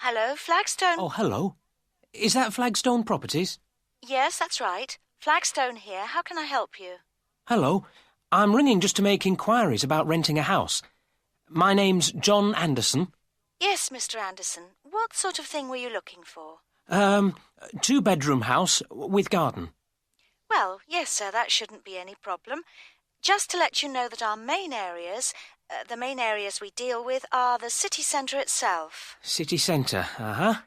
Hello, Flagstone. Oh, hello. Is that Flagstone Properties? Yes, that's right. Flagstone here. How can I help you? Hello. I'm ringing just to make inquiries about renting a house. My name's John Anderson. Yes, Mr. Anderson. What sort of thing were you looking for? Two-bedroom house with garden. Well, yes, sir, that shouldn't be any problem. Just to let you know that our main areas, the main areas we deal with are the city centre itself. City centre, uh-huh.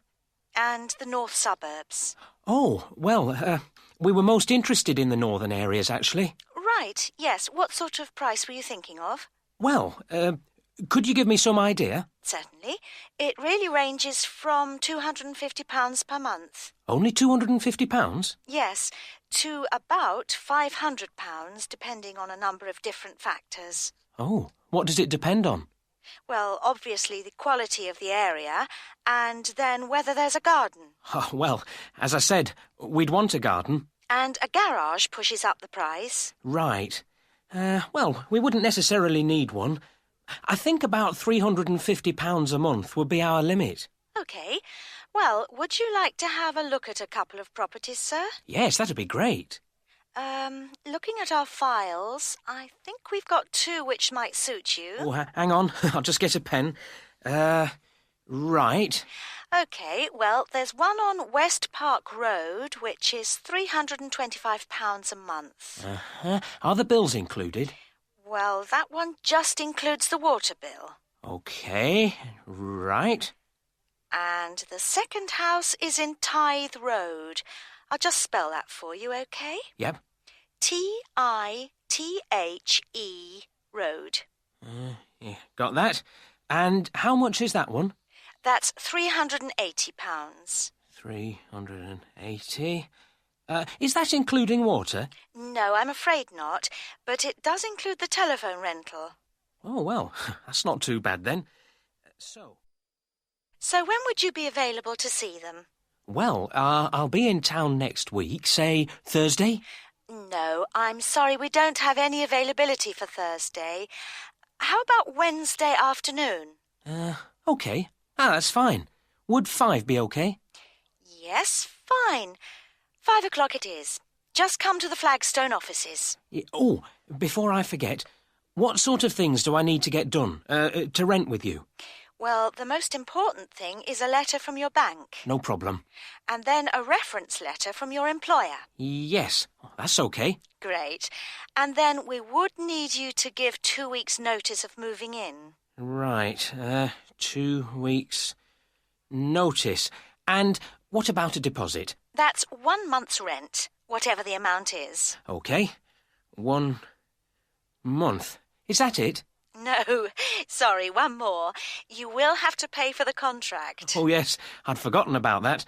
And the north suburbs. Oh, well, we were most interested in the northern areas, actually. Right, yes. What sort of price were you thinking of? Well, could you give me some idea? Certainly. It really ranges from £250 per month. Only £250? Yes, to about £500, depending on a number of different factors. Oh, what does it depend on? Well, obviously the quality of the area, and then whether there's a garden. Oh, well, as I said, we'd want a garden. And a garage pushes up the price. Right. Well, we wouldn't necessarily need one. I think about £350 a month would be our limit. OK. Well, would you like to have a look at a couple of properties, sir? Yes, that'd be great. Looking at our files, I think we've got two which might suit you. Oh, hang on. I'll just get a pen. Right. OK, well, there's one on West Park Road, which is £325 a month. Uh-huh. Are the bills included? Well, that one just includes the water bill. OK, right. And the second house is in Tithe Road. I'll just spell that for you, OK? Yep. Tithe Road. Yeah, got that. And how much is that one? That's £380. 380. Is that including water? No, I'm afraid not, but it does include the telephone rental. Oh, well, that's not too bad then. So when would you be available to see them? Well, I'll be in town next week, say Thursday. No, I'm sorry, we don't have any availability for Thursday. How about Wednesday afternoon? OK. That's fine. Would 5 be OK? Yes, fine. 5 o'clock it is. Just come to the Flagstone offices. Oh, before I forget, what sort of things do I need to get done to rent with you? Well, the most important thing is a letter from your bank. No problem. And then a reference letter from your employer. Yes, that's OK. Great. And then we would need you to give 2 weeks' notice of moving in. Right, 2 weeks' notice. And what about a deposit? That's 1 month's rent, whatever the amount is. OK. 1 month. Is that it? No, sorry, one more. You will have to pay for the contract. Oh, yes, I'd forgotten about that.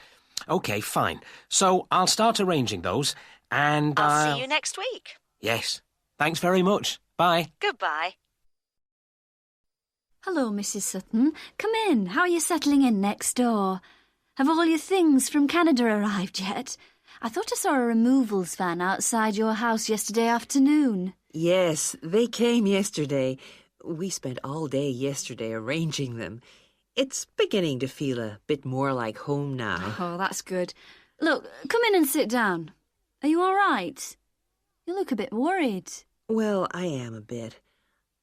OK, fine. So I'll start arranging those, and I'll see you next week. Yes. Thanks very much. Bye. Goodbye. Hello, Mrs. Sutton. Come in. How are you settling in next door? Have all your things from Canada arrived yet? I thought I saw a removals van outside your house yesterday afternoon. Yes, they came yesterday. We spent all day yesterday arranging them. It's beginning to feel a bit more like home now. Oh, that's good. Look, come in and sit down. Are you all right? You look a bit worried. Well, I am a bit.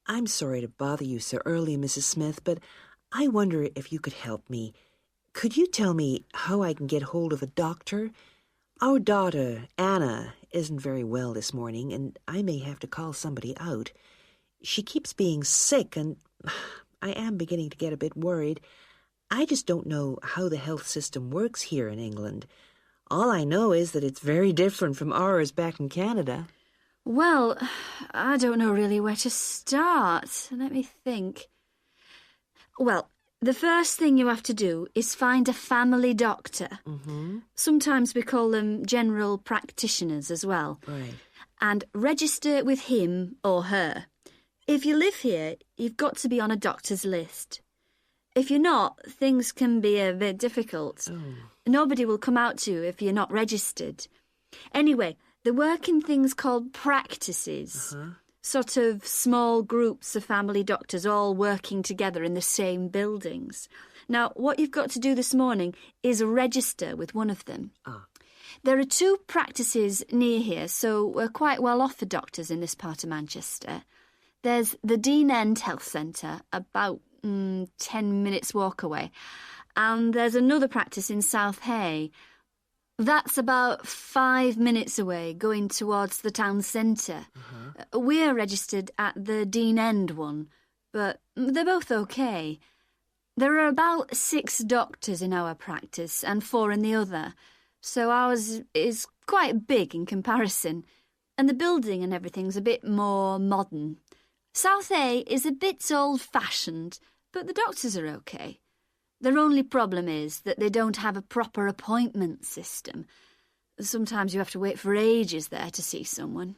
I'm sorry to bother you so early, Mrs. Smith, but I wonder if you could help me. Could you tell me how I can get hold of a doctor? Our daughter, Anna, isn't very well this morning, and I may have to call somebody out. She keeps being sick, and I am beginning to get a bit worried. I just don't know how the health system works here in England. All I know is that it's very different from ours back in Canada. Well, I don't know really where to start. Let me think. Well, the first thing you have to do is find a family doctor. Mm-hmm. Sometimes we call them general practitioners as well. Right. And register with him or her. If you live here, you've got to be on a doctor's list. If you're not, things can be a bit difficult. Oh. Nobody will come out to you if you're not registered. Anyway, they work in things called practices. Uh-huh. Sort of small groups of family doctors all working together in the same buildings. Now, what you've got to do this morning is register with one of them. Ah. There are 2 practices near here, so we're quite well off for doctors in this part of Manchester. There's the Dean End Health Centre, about 10 minutes walk away, and there's another practice in South Hay. That's about 5 minutes away, going towards the town centre. We're registered at the Dean End one, but they're both okay. There are about 6 doctors in our practice and 4 in the other, so ours is quite big in comparison, and the building and everything's a bit more modern. South A is a bit old-fashioned, but the doctors are okay. Their only problem is that they don't have a proper appointment system. Sometimes you have to wait for ages there to see someone.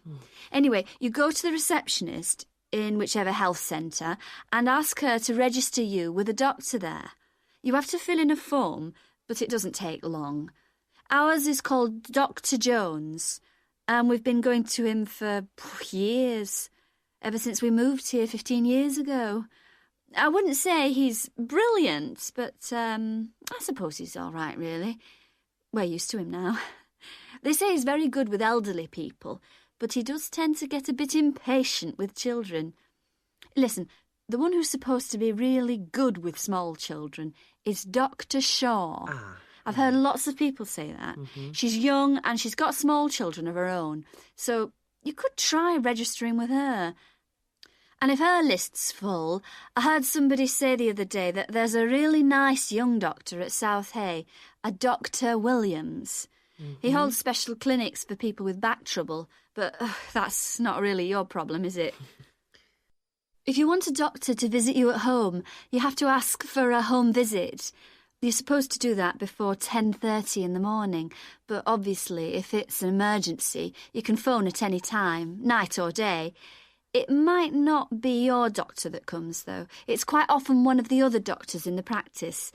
Anyway, you go to the receptionist in whichever health centre and ask her to register you with a doctor there. You have to fill in a form, but it doesn't take long. Ours is called Dr. Jones, and we've been going to him for years, ever since we moved here 15 years ago. I wouldn't say he's brilliant, but I suppose he's all right, really. We're used to him now. They say he's very good with elderly people, but he does tend to get a bit impatient with children. Listen, the one who's supposed to be really good with small children is Dr. Shaw. I've heard lots of people say that. She's young and she's got small children of her own, so you could try registering with her. And if her list's full, I heard somebody say the other day that there's a really nice young doctor at South Hay, a Dr. Williams. He holds special clinics for people with back trouble, but that's not really your problem, is it? If you want a doctor to visit you at home, you have to ask for a home visit. You're supposed to do that before 10:30 in the morning, but obviously if it's an emergency, you can phone at any time, night or day. It might not be your doctor that comes, though. It's quite often one of the other doctors in the practice.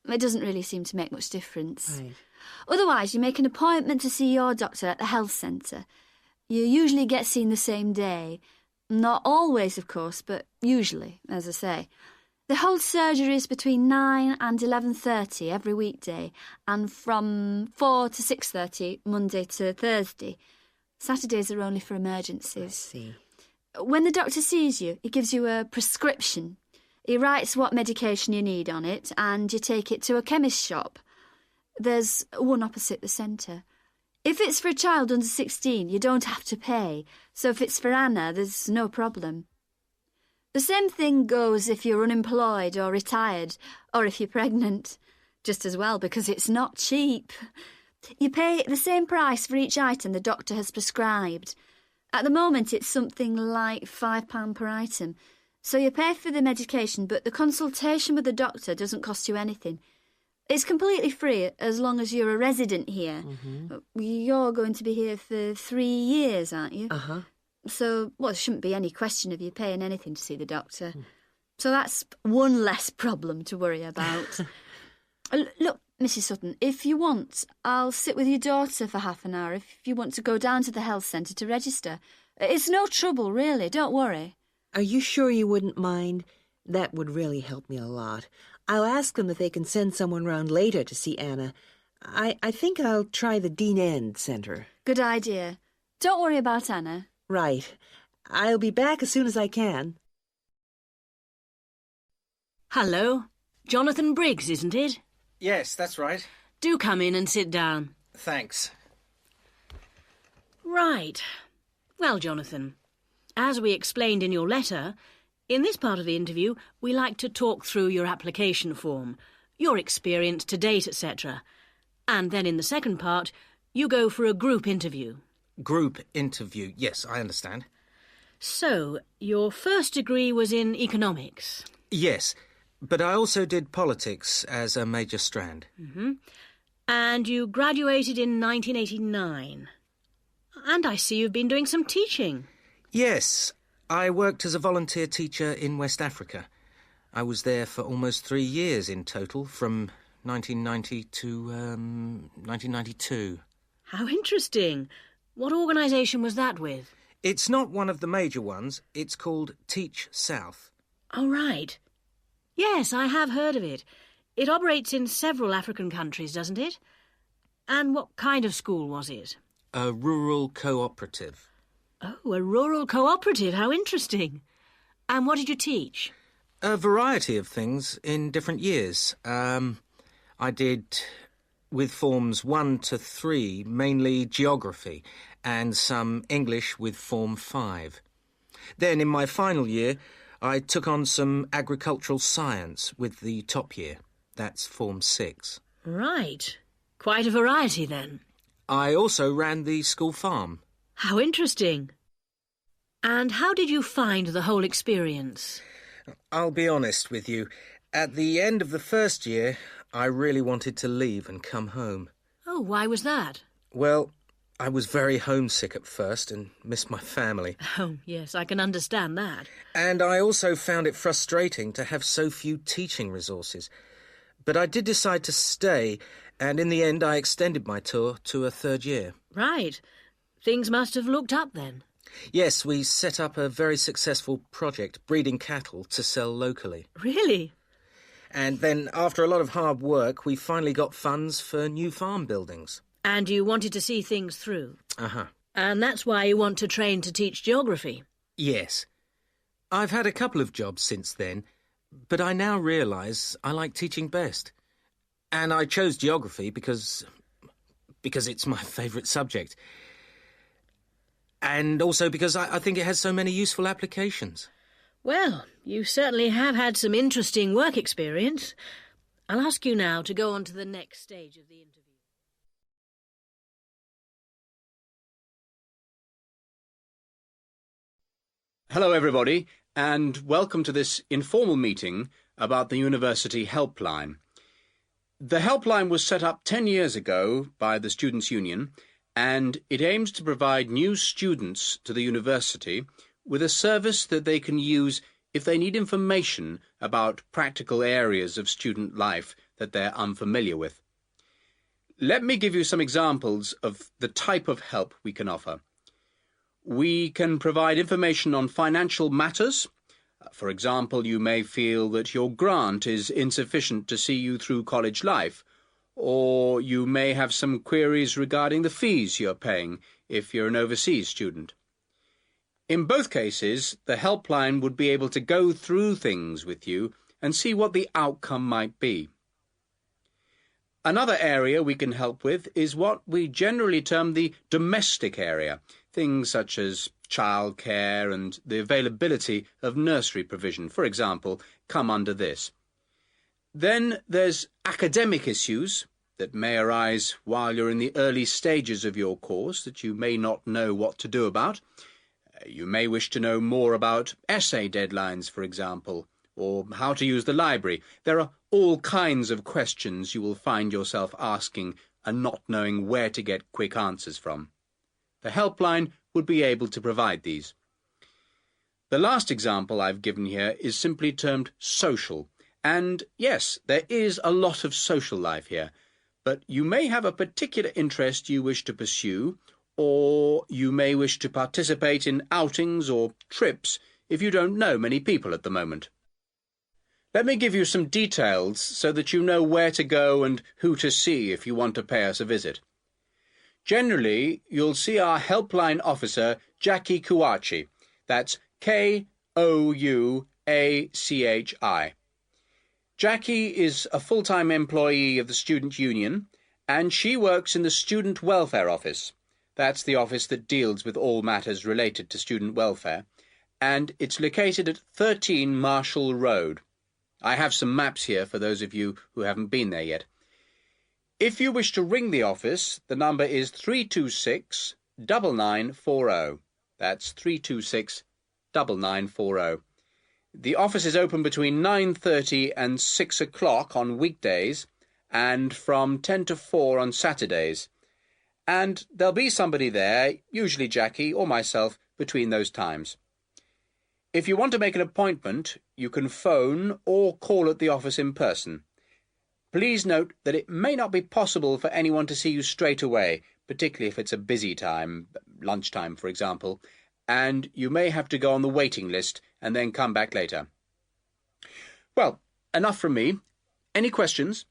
It doesn't really seem to make much difference. Right. Otherwise, you make an appointment to see your doctor at the health centre. You usually get seen the same day. Not always, of course, but usually, as I say. They hold surgeries between 9 and 11:30 every weekday, and from 4 to 6:30 Monday to Thursday. Saturdays are only for emergencies. I see. When the doctor sees you, he gives you a prescription. He writes what medication you need on it, and you take it to a chemist shop. There's one opposite the centre. If it's for a child under 16, you don't have to pay, so if it's for Anna, there's no problem. The same thing goes if you're unemployed or retired, or if you're pregnant. Just as well, because it's not cheap. You pay the same price for each item the doctor has prescribed. At the moment, it's something like £5 per item. So you pay for the medication, but the consultation with the doctor doesn't cost you anything. It's completely free as long as you're a resident here. You're going to be here for 3 years, aren't you? So, well, there shouldn't be any question of you paying anything to see the doctor. So that's one less problem to worry about. Look, Mrs. Sutton, if you want, I'll sit with your daughter for half an hour if you want to go down to the health centre to register. It's no trouble, really, don't worry. Are you sure you wouldn't mind? That would really help me a lot. I'll ask them if they can send someone round later to see Anna. I think I'll try the Dean End Centre. Good idea. Don't worry about Anna. Right. I'll be back as soon as I can. Hello. Jonathan Briggs, isn't it? Yes, that's right. Do come in and sit down. Thanks. Right. Well, Jonathan, as we explained in your letter, in this part of the interview, we like to talk through your application form, your experience to date, etc. And then in the second part, you go for a group interview. Group interview. Yes, I understand. So, your first degree was in economics? Yes, but I also did politics as a major strand. And you graduated in 1989. And I see you've been doing some teaching. Yes, I worked as a volunteer teacher in West Africa. I was there for almost 3 years in total, from 1990 to 1992. How interesting. What organisation was that with? It's not one of the major ones. It's called Teach South. Oh, right. Yes, I have heard of it. It operates in several African countries, doesn't it? And what kind of school was it? A rural cooperative. Oh, a rural cooperative. How interesting. And what did you teach? A variety of things in different years. I did, with forms 1 to 3, mainly geography, and some English with form 5. Then, in my final year, I took on some agricultural science with the top year. That's form 6. Right. Quite a variety, then. I also ran the school farm. How interesting. And how did you find the whole experience? I'll be honest with you. At the end of the first year, I really wanted to leave and come home. Oh, why was that? Well, I was very homesick at first and missed my family. Oh, yes, I can understand that. And I also found it frustrating to have so few teaching resources. But I did decide to stay, and in the end I extended my tour to a third year. Right. Things must have looked up then. Yes, we set up a very successful project, breeding cattle to sell locally. Really? And then, after a lot of hard work, we finally got funds for new farm buildings. And you wanted to see things through? Uh-huh. And that's why you want to train to teach geography? Yes. I've had a couple of jobs since then, but I now realise I like teaching best. And I chose geography because it's my favourite subject. And also because I think it has so many useful applications. Well, you certainly have had some interesting work experience. I'll ask you now to go on to the next stage of the interview. Hello, everybody, and welcome to this informal meeting about the University Helpline. The Helpline was set up 10 years ago by the Students' Union, and it aims to provide new students to the university with a service that they can use if they need information about practical areas of student life that they're unfamiliar with. Let me give you some examples of the type of help we can offer. We can provide information on financial matters. For example, you may feel that your grant is insufficient to see you through college life, or you may have some queries regarding the fees you're paying if you're an overseas student. In both cases, the helpline would be able to go through things with you and see what the outcome might be. Another area we can help with is what we generally term the domestic area, things such as childcare and the availability of nursery provision, for example, come under this. Then there's academic issues that may arise while you're in the early stages of your course that you may not know what to do about. You may wish to know more about essay deadlines, for example, or how to use the library. There are all kinds of questions you will find yourself asking and not knowing where to get quick answers from. The helpline would be able to provide these. The last example I've given here is simply termed social. And yes, there is a lot of social life here, but you may have a particular interest you wish to pursue, or you may wish to participate in outings or trips if you don't know many people at the moment. Let me give you some details so that you know where to go and who to see if you want to pay us a visit. Generally, you'll see our helpline officer, Jackie Kouachi. That's Kouachi. Jackie is a full-time employee of the Student Union, and she works in the Student Welfare Office. That's the office that deals with all matters related to student welfare, and it's located at 13 Marshall Road. I have some maps here for those of you who haven't been there yet. If you wish to ring the office, the number is 326-9940. That's 326-9940. The office is open between 9:30 and 6 o'clock on weekdays and from 10 to 4 on Saturdays. And there'll be somebody there, usually Jackie or myself, between those times. If you want to make an appointment, you can phone or call at the office in person. Please note that it may not be possible for anyone to see you straight away, particularly if it's a busy time, lunchtime for example, and you may have to go on the waiting list and then come back later. Well, enough from me. Any questions?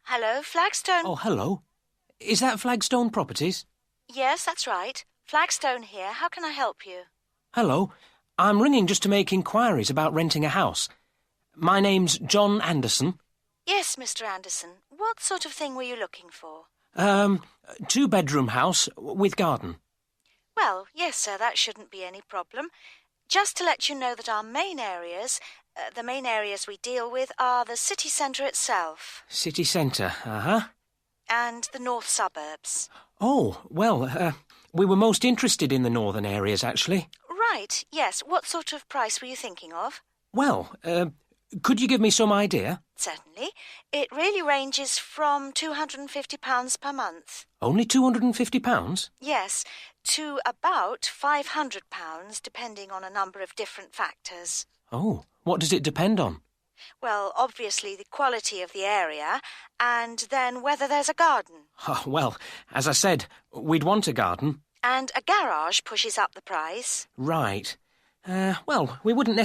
Hello, Flagstone. Oh, hello. Is that Flagstone Properties? Yes, that's right. Flagstone here. How can I help you? Hello. I'm ringing just to make inquiries about renting a house. My name's John Anderson. Yes, Mr. Anderson. What sort of thing were you looking for? 2-bedroom house with garden. Well, yes, sir, that shouldn't be any problem. Just to let you know that our main areas, the main areas we deal with are the city centre itself. City centre, uh-huh. And the north suburbs. Oh, well, we were most interested in the northern areas, actually. Right, yes. What sort of price were you thinking of? Well, could you give me some idea? Certainly. It really ranges from £250 per month. Only £250? Yes, to about £500, depending on a number of different factors. Oh, what does it depend on? Well, obviously the quality of the area, and then whether there's a garden. Oh, well, as I said, we'd want a garden. And a garage pushes up the price. Right. Well, we wouldn't